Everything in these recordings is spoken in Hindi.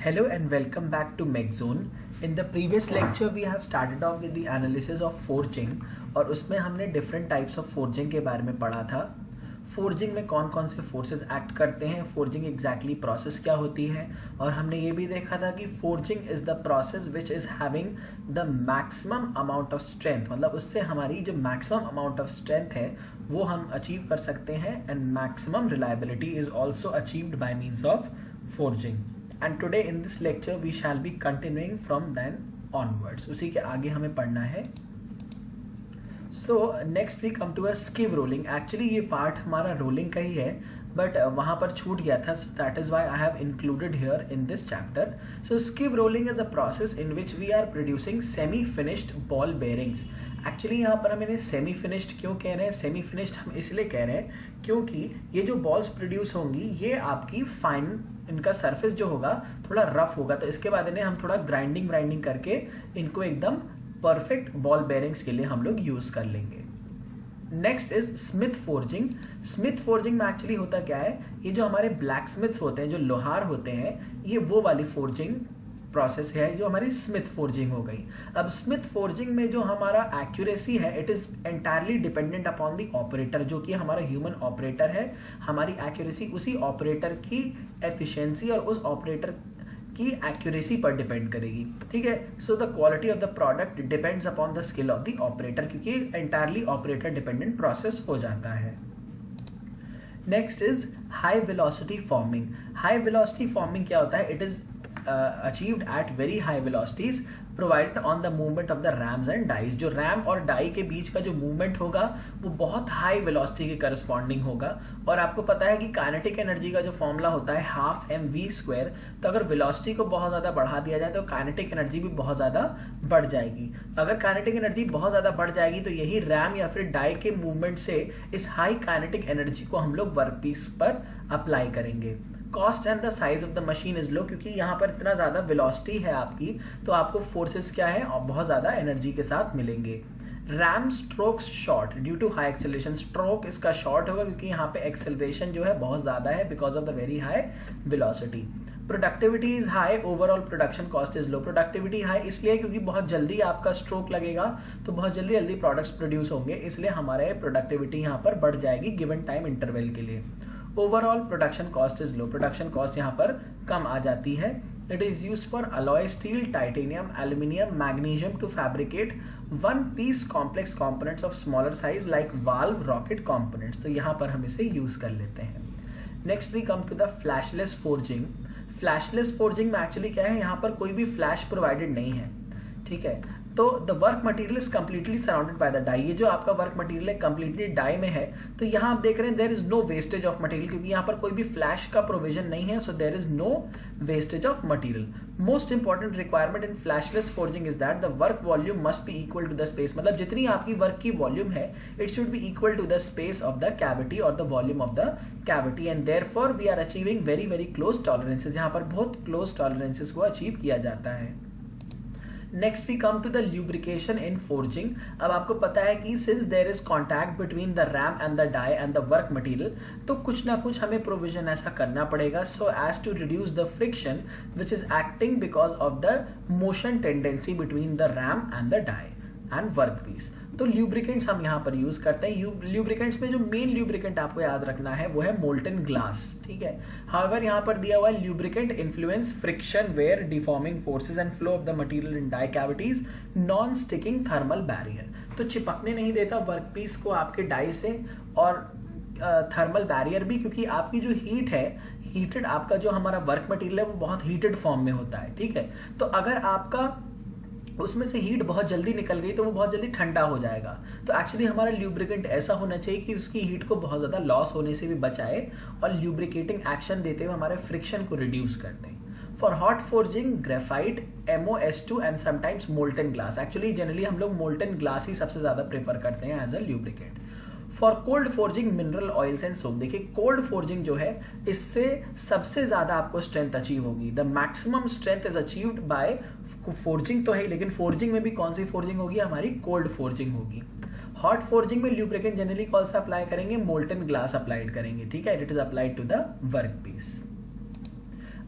Hello and welcome back to MechZone. In the previous lecture we have started off with the analysis of forging और उसमें हमने different types of forging के बारे में पढ़ा था. फोर्जिंग में कौन कौन से फोर्सेस एक्ट करते हैं, फोर्जिंग एग्जैक्टली प्रोसेस क्या होती है, और हमने ये भी देखा था कि forging is the process which is having the maximum amount of strength, मतलब उससे हमारी जो मैक्सिमम अमाउंट ऑफ स्ट्रेंथ है वो हम अचीव कर सकते हैं. And maximum reliability is also achieved by means of forging. And today in this lecture we shall be continuing from then onwards. उसी के आगे हमें पढ़ना है. So next we come to a skive rolling. Actually ये पार्ट हमारा रोलिंग का ही है, बट वहाँ पर छूट गया था, so that is why I have included here in this chapter. So skive rolling is a process in which we are producing semi-finished ball bearings. Actually यहाँ पर हम इन्हें semi-finished क्यों कह रहे हैं? Semi-finished हम इसलिए कह रहे हैं क्योंकि ये जो balls प्रोड्यूस होंगी ये आपकी फाइन, इनका सरफेस जो होगा थोड़ा रफ होगा, तो इसके बाद इन्हें हम थोड़ा ग्राइंडिंग करके इनको एकदम परफेक्ट बॉल बेयरिंग्स के लिए हम लोग यूज कर लेंगे. Next is Smith forging. Smith forging में एक्चुअली होता क्या है, ये जो हमारे ब्लैक स्मिथ्स होते हैं, जो लोहार होते हैं, ये वो वाली फोर्जिंग प्रोसेस है जो हमारी स्मिथ फोर्जिंग हो गई. अब स्मिथ फोर्जिंग में जो हमारा एक्यूरेसी है, it is entirely dependent upon the operator, जो कि हमारा ह्यूमन ऑपरेटर है. हमारी एक्यूरेसी उसी ऑपरेटर की एफिशिएंसी और उस ऑपरेटर की एक्यूरेसी पर डिपेंड करेगी. ठीक है. So the quality of the product depends upon the skill of the operator, क्योंकि एंटायरली ऑपरेटर डिपेंडेंट प्रोसेस हो जाता है. Next is high velocity forming. High velocity forming क्या होता है? It is achieved at very high velocities provided on the movement of the rams and dies. जो रैम और डाई के बीच का जो मूवमेंट होगा वो बहुत हाई वेलोसिटी के करस्पॉन्डिंग होगा. और आपको पता है कि काइनेटिक एनर्जी का जो फॉर्मूला होता है हाफ एम वी स्क्वायर, तो अगर वेलोसिटी को बहुत ज़्यादा बढ़ा दिया जाए तो काइनेटिक एनर्जी भी बहुत ज़्यादा बढ़ जाएगी. अगर काइनेटिक एनर्जी बहुत ज़्यादा बढ़ जाएगी तो यही रैम या फिर डाई के मूवमेंट से इस हाई काइनेटिक एनर्जी को हम लोग वर्क पीस पर अप्लाई करेंगे. Cost and the size of the machine is low, क्योंकि यहाँ पर इतना ज़्यादा वेलोसिटी है आपकी, तो आपको फोर्सेस क्या है और बहुत ज़्यादा एनर्जी के साथ मिलेंगे. Ram strokes short due to high acceleration. Stroke इसका शॉर्ट होगा क्योंकि यहाँ पे एक्सेलरेशन जो है बहुत ज़्यादा है because of the very high velocity. Productivity is high, overall production cost is low. Productivity high इसलिए क्योंकि बहुत जल्दी आपका स्ट्रोक लगेगा तो बहुत जल्दी प्रोडक्ट्स प्रोड्यूस होंगे, इसलिए हमारे प्रोडक्टिविटी यहाँ पर बढ़ जाएगी गिवन टाइम इंटरवल के लिए. Overall production cost is low. Production cost यहाँ पर कम आ जाती है. It is used for alloy steel, titanium, aluminium, magnesium to fabricate one piece complex components of smaller size like valve, rocket components. तो यहाँ पर हम इसे यूज कर लेते हैं. Next we come to the flashless forging. Flashless forging में एक्चुअली क्या है, यहाँ पर कोई भी फ्लैश प्रोवाइडेड नहीं है. ठीक है. तो the work material is completely surrounded by the die. ये जो आपका वर्क मटेरियल है कंप्लीटली डाई में है, तो यहाँ आप देख रहे हैं there is no wastage of material, क्योंकि यहाँ पर कोई भी फ्लैश का प्रोविजन नहीं है. So there is no wastage of material. Most important requirement in flashless forging is that the work volume must be equal to the space. मतलब जितनी आपकी वर्क की वॉल्यूम है it should be equal to the space of the cavity और the volume of the cavity. And therefore we are achieving very close tolerances. यहाँ पर बहुत क्लोज टॉलरेंसेज को अचीव किया जाता है. Next we come to the lubrication in forging. अब आपको पता है कि since there is contact between the ram and the die and the work material, तो कुछ ना कुछ हमें प्रोविजन ऐसा करना पड़ेगा so as to reduce the friction which is acting because of the motion tendency between the ram and the die and work piece. तो ल्यूब्रिकेंट्स हम यहाँ पर यूज करते हैं. ल्यूब्रिकेंट्स में जो मेन ल्यूब्रिकेंट आपको याद रखना है वो है मोल्टन ग्लास. ठीक है. हाउएवर यहाँ पर दिया हुआ है lubricant influence friction, wear, deforming forces and flow of the material in die cavities, non sticking thermal barrier. तो चिपकने नहीं देता वर्क पीस को आपके डाई से, और थर्मल बैरियर भी, क्योंकि आपकी जो हीट है, हीटेड आपका जो हमारा वर्क मटेरियल है वो बहुत हीटेड फॉर्म में होता है. ठीक है. तो अगर आपका उसमें से हीट बहुत जल्दी निकल गई तो वो बहुत जल्दी ठंडा हो जाएगा. तो एक्चुअली हमारा ल्यूब्रिकेंट ऐसा होना चाहिए कि उसकी हीट को बहुत ज़्यादा लॉस होने से भी बचाए और ल्यूब्रिकेटिंग एक्शन देते हुए हमारे फ्रिक्शन को रिड्यूस कर दें. For hot forging graphite, MOS2 and sometimes molten glass. Actually generally हम लोग मोल्टन ग्लास ही सबसे ज़्यादा प्रेफर करते हैं as a lubricant. For cold forging mineral oils and soap. देखिए कोल्ड फोर्जिंग जो है इससे सबसे ज्यादा आपको स्ट्रेंथ अचीव होगी. The maximum strength is achieved by forging तो है, लेकिन फोर्जिंग में भी कौन सी फोर्जिंग होगी, हमारी कोल्ड फोर्जिंग होगी. हॉट फोर्जिंग में ल्यूब्रिकेंट जनरली कौन सा अप्लाई करेंगे, मोल्टन ग्लास अप्लाइड करेंगे. ठीक है. It is applied to the work piece.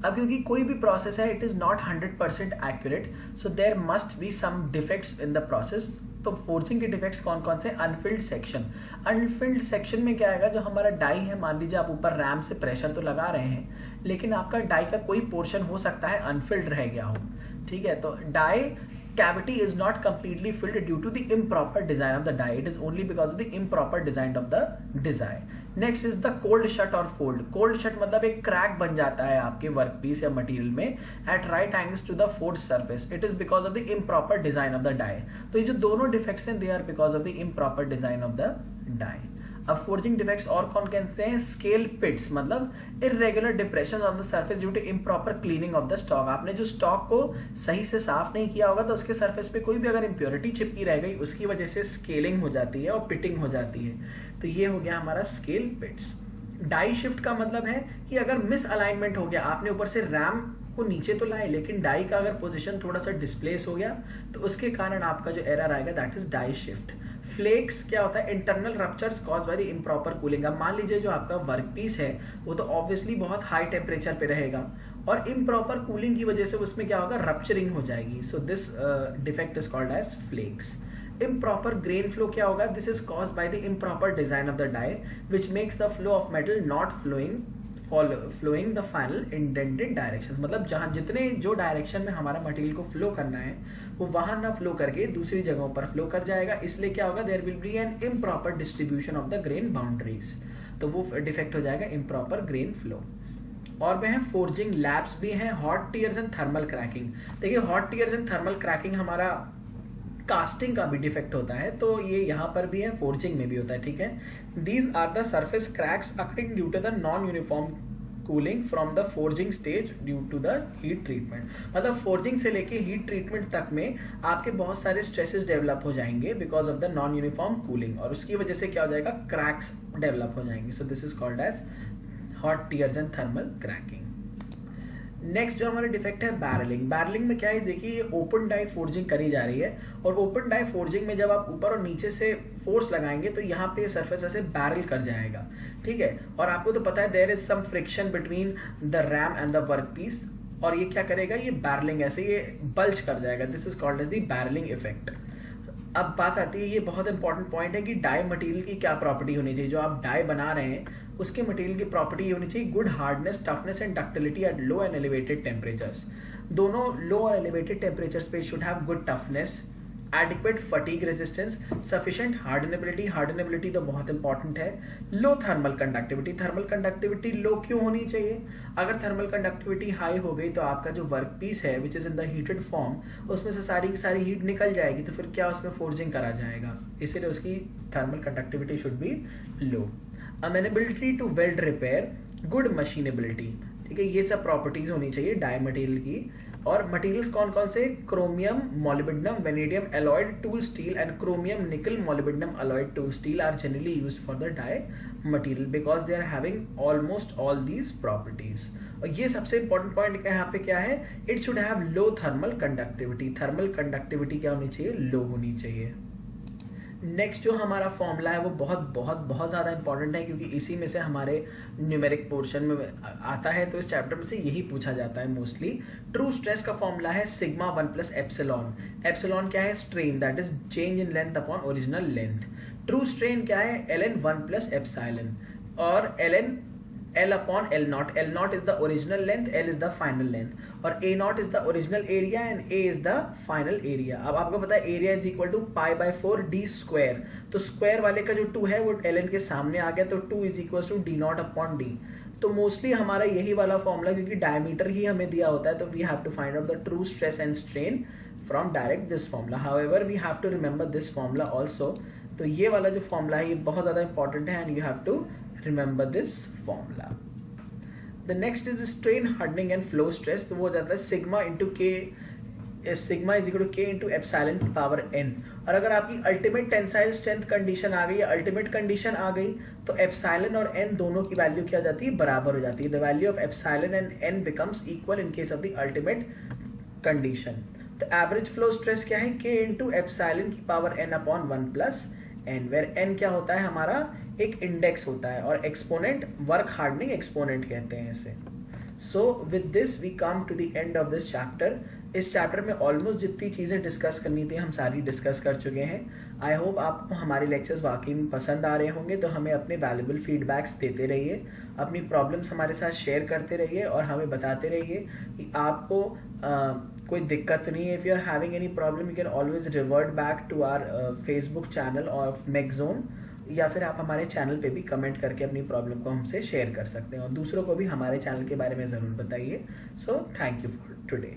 अब क्योंकि कोई भी प्रोसेस है it is not 100% accurate, so there must be some defects in the process. तो फोर्जिंग के डिफेक्ट्स कौन कौन से? Anfield section. अनफिल्ड सेक्शन में क्या आएगा, जो हमारा डाई है, मान लीजिए आप ऊपर रैम से प्रेशर तो लगा रहे हैं लेकिन आपका डाई का कोई पोर्शन हो सकता है अनफिल्ड रह गया हो, ठीक है, तो die cavity is not completely filled due to the improper design of the die. It is only because of the improper design of the die. Next is the cold shut or fold. Cold shut मतलब एक क्रैक बन जाता है आपके वर्क पीस या मटेरियल में at right angles to the forged surface. It is because of the improper design of the die. तो ये जो दोनों डिफेक्ट्स हैं they are because of the improper design of the die. अब फोर्जिंग डिफेक्ट्स और कौन कौन से हैं? स्केल पिट्स मतलब irregular depression on the surface due to improper cleaning of the stock. आपने जो स्टॉक को सही से साफ नहीं किया होगा तो उसके सरफेस पे कोई भी अगर इम्प्योरिटी चिपकी रह गई उसकी वजह से स्केलिंग हो जाती है और पिटिंग हो जाती है। तो ये हो गया हमारा स्केल पिट्स। डाई शिफ्ट का मतलब है कि अगर मिस अलाइनमेंट हो गया, आपने ऊपर से रैम को नीचे तो लाए लेकिन डाई का अगर पोजीशन थोड़ा सा डिस्प्लेस हो गया तो उसके कारण आपका जो एरर आएगा that is die shift. Flakes क्या होता है? Internal ruptures cause by the improper cooling. अब मान लीजिए जो आपका वर्क पीस है वो तो ऑब्वियसली बहुत हाई टेम्परेचर पे रहेगा और इम्प्रॉपर कूलिंग की वजह से उसमें क्या होगा? रप्चरिंग हो जाएगी। So this defect is called as flakes. Improper grain flow क्या होगा? This is caused by the improper design of the die, which makes the flow of metal not flowing the final intended directions। मतलब जहाँ जितने जो डायरेक्शन में हमारा मटेरियल को फ्लो करना है वो वहां ना फ्लो करके दूसरी जगहों पर फ्लो कर जाएगा, इसलिए क्या होगा? There will be an improper distribution of the grain boundaries. तो वो डिफेक्ट हो जाएगा इम्प्रॉपर ग्रेन फ्लो। और वह फोर्जिंग लैब्स भी हैं, hot tears and thermal cracking. देखिए hot tears and thermal cracking हमारा कास्टिंग का भी डिफेक्ट होता है, तो ये यहाँ पर भी है, फोर्जिंग में भी होता है, ठीक है। These are the surface cracks occurring due to the non uniform cooling from the forging stage due to the heat treatment. मतलब फोर्जिंग से लेके हीट ट्रीटमेंट तक में आपके बहुत सारे स्ट्रेसेस डेवलप हो जाएंगे because of the non uniform cooling, और उसकी वजह से क्या हो जाएगा? क्रैक्स डेवलप हो जाएंगे। So this is called as hot tears and thermal cracking. Next जो हमारा डिफेक्ट है बैरलिंग। बैरलिंग में क्या है? देखिए ये ओपन डाई फोर्जिंग करी जा रही है और ओपन डाई फोर्जिंग में जब आप ऊपर और नीचे से फोर्स लगाएंगे तो यहाँ पे सरफेस ऐसे बैरल कर जाएगा, ठीक है। और आपको तो पता है there is some friction between the ram and the work piece, और ये क्या करेगा? ये बैरलिंग ऐसे ये बल्ज कर जाएगा। This is called as the barrelling effect. अब बात आती है, ये बहुत इंपॉर्टेंट पॉइंट है कि डाई मटेरियल की क्या प्रॉपर्टी होनी चाहिए। जो आप डाई बना रहे हैं उसके मटेरियल की प्रॉपर्टी होनी चाहिए good hardness, toughness and ductility at low and elevated temperatures. दोनों लो और एलिवेटेड टेम्परेचर्स पे should have good toughness, adequate fatigue resistance, sufficient hardenability. Hardenability तो बहुत इंपॉर्टेंट है। लो थर्मल कंडक्टिविटी। थर्मल कंडक्टिविटी लो क्यों होनी चाहिए? अगर थर्मल कंडक्टिविटी हाई हो गई तो आपका जो वर्क पीस है which is in the heated form उसमें से सारी की सारी हीट निकल जाएगी, तो फिर क्या उसमें फोर्जिंग करा जाएगा, इसीलिए उसकी thermal conductivity should be low. Amenability to weld repair, good machinability, ठीक है, ये सब प्रॉपर्टीज होनी चाहिए डाई मटेरियल की। और मटेरियल्स कौन कौन से? Chromium, molybdenum, vanadium alloyed tool steel and chromium nickel molybdenum alloyed tool steel are generally used for the die material because they are having almost all these properties. और ये सबसे इंपॉर्टेंट पॉइंट यहाँ पे क्या है? It should have low thermal conductivity. Thermal conductivity क्या होनी चाहिए? लो होनी चाहिए। नेक्स्ट जो हमारा फॉर्मूला है वो बहुत बहुत बहुत ज़्यादा इंपॉर्टेंट है क्योंकि इसी में से हमारे न्यूमेरिक पोर्शन में आता है, तो इस चैप्टर में से यही पूछा जाता है मोस्टली। ट्रू स्ट्रेस का फॉर्मूला है सिग्मा 1 प्लस एप्सिलॉन। एप्सिलॉन क्या है? Strain, that is change in length upon original length. True strain क्या है? ln 1 प्लस एप्सिलॉन, और ln L upon L naught. L naught is the original length, L is the final length, और A naught is the original area and A is the final area। अब आपको पता है area is equal to pi by 4 d square, तो स्क्वायर वाले का जो 2 है वो ln के सामने आ गया, तो 2 is equal to d naught upon d। तो मोस्टली हमारा यही वाला फॉर्मूला, क्योंकि डायमीटर ही हमें दिया होता है, तो we have to find out the true stress and strain from direct this formula. However we have to remember this formula also. तो ये वाला जो फॉर्मूला है ये बहुत ज़्यादा इंपॉर्टेंट है and you have to remember this formula। The next is strain hardening and flow stress, तो वो हो जाता है सिग्मा इंटू के, सिग्मा इज इक्वल टू के इंटू एप्सिलॉन की पावर n। और अगर आपकी अल्टीमेट टेंसाइल स्ट्रेंथ कंडीशन आ गई या अल्टीमेट कंडीशन आ गई तो एप्सिलॉन और n दोनों की वैल्यू क्या हो जाती है? बराबर हो जाती है। The value of epsilon and n becomes equal in case of the ultimate condition. तो एवरेज फ्लो स्ट्रेस क्या है? k इंटू एप्सिलॉन की power n upon 1 plus n, where n क्या होता है? हमारा एक इंडेक्स होता है और एक्सपोनेंट वर्क हार्डनिंग एक्सपोनेंट कहते हैं इसे। So with this we come to the end of this chapter. इस चैप्टर में ऑलमोस्ट जितनी चीज़ें डिस्कस करनी थी हम सारी डिस्कस कर चुके हैं. आई होप आपको हमारे लेक्चर्स वाकई में पसंद आ रहे होंगे. तो हमें अपने वैल्यूबल फीडबैक्स देते रहिए, अपनी प्रॉब्लम्स हमारे साथ शेयर करते रहिए और हमें बताते रहिए कि आपको कोई दिक्कत नहीं है. If you are having any problem you can always revert back to our Facebook channel of Makezone, या फिर आप हमारे चैनल पे भी कमेंट करके अपनी प्रॉब्लम को हमसे शेयर कर सकते हैं और दूसरों को भी हमारे चैनल के बारे में ज़रूर बताइए. So thank you for today.